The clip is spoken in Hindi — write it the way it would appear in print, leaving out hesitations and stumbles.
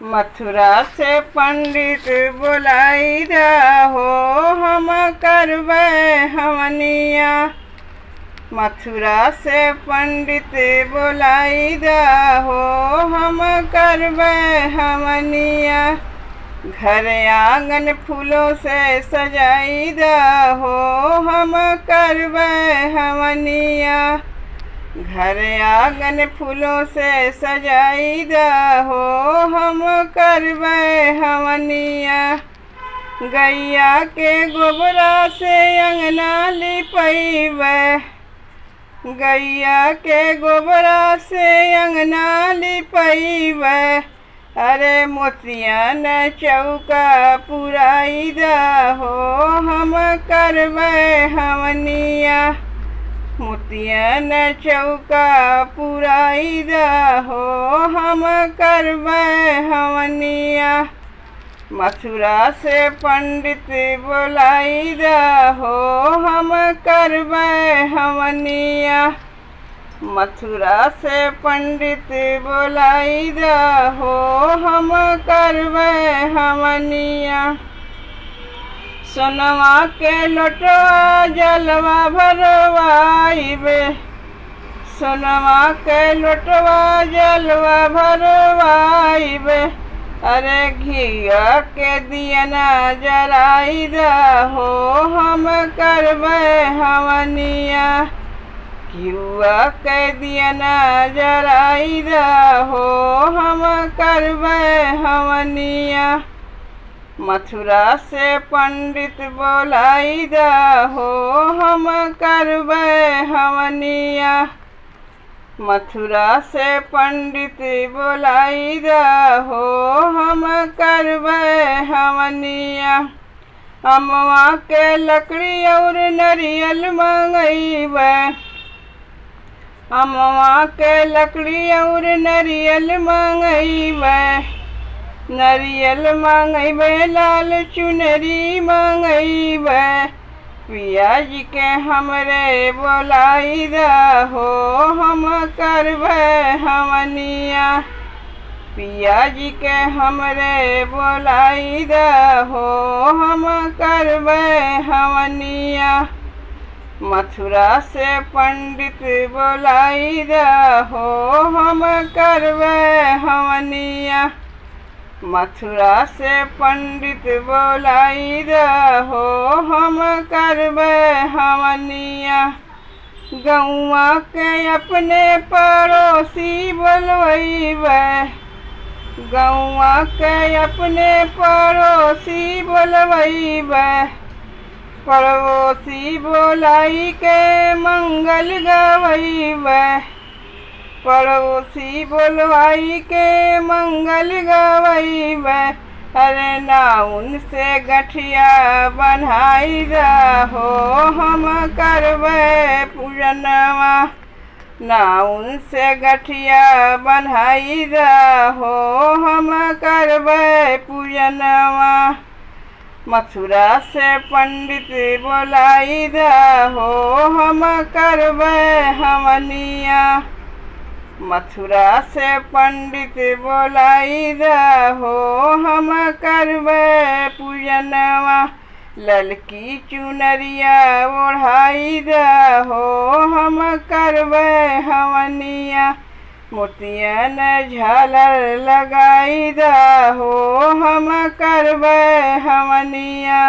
मथुरा से पंडित बुलाई हो, हम करबै हमनिया। मथुरा से पंडित बुलाई हो, हम करबै हमनिया। घर आंगन फूलों से सजाई हो, हम करबै हमनिया। घर आंगन फूलों से सजाई हो, हम करबै हमनिया। गैया के गोबरा से अंगना लिपैबै, गैया के गोबरा से अंगना लिपैबै। अरे मोतियन चौका पुराई हो, हम करबै हमनिया। मोतियन चौका पुराई हो, हम करबै हमनिया। मथुरा से पंडित बुलाई हो, हम करबै हमनिया। मथुरा से पंडित बुलाई हो, हम करबै हमनिया। सोनवा के लोटवा जलवा भरवाइबे, सोनवा के लोटवा जलवा भरवाइबे। अरे घिया के दियना जराई हो, हम करबै हमनिया। घिउआ के दियना जराई हो, हम करबै हमनिया। मथुरा से पंडित बुलाई हो, हम करबै हमनिया। मथुरा से पंडित बुलाई हो, हम करबै हमनिया। अमवा के लकड़ी और नरियल मंगैबै, अमवा के लकड़ी और नरियल मंगैबै। नरियल मंगैबै, लाल चुनरी मंगैबै। पिया जी के हमरे बुलाई हो, हम करबै हमनिया। पिया जी के हमरे बुलाई हो, हम करबै हमनिया। मथुरा से पंडित बुलाई हो, हम करबै हमनिया। मथुरा से पंडित बुलाई हो, हम करबै हमनिया। गौआ के अपने पड़ोसी बुलवैबै, गौआ के अपने पड़ोसी बुलवैबै। पड़ोसी बुलाई के मंगल गवैबै, पड़ोसी बुलवाई के मंगल गवैबै। अरे नाउन से गठिया बन्हाई हो, हम करबै पूजनवा। नाउन से गठिया बन्हाई हो, हम करबै पूजनवा। मथुरा से पंडित बुलाई हो, हम करबै हमनिया। मथुरा से पंडित बुलाई हो, हम करबै पूजनवा। ललकी चुनरिया ओढ़ाई हो, हम करबै हमनिया। मोतियन झालर लगाई हो, हम करबै हमनिया।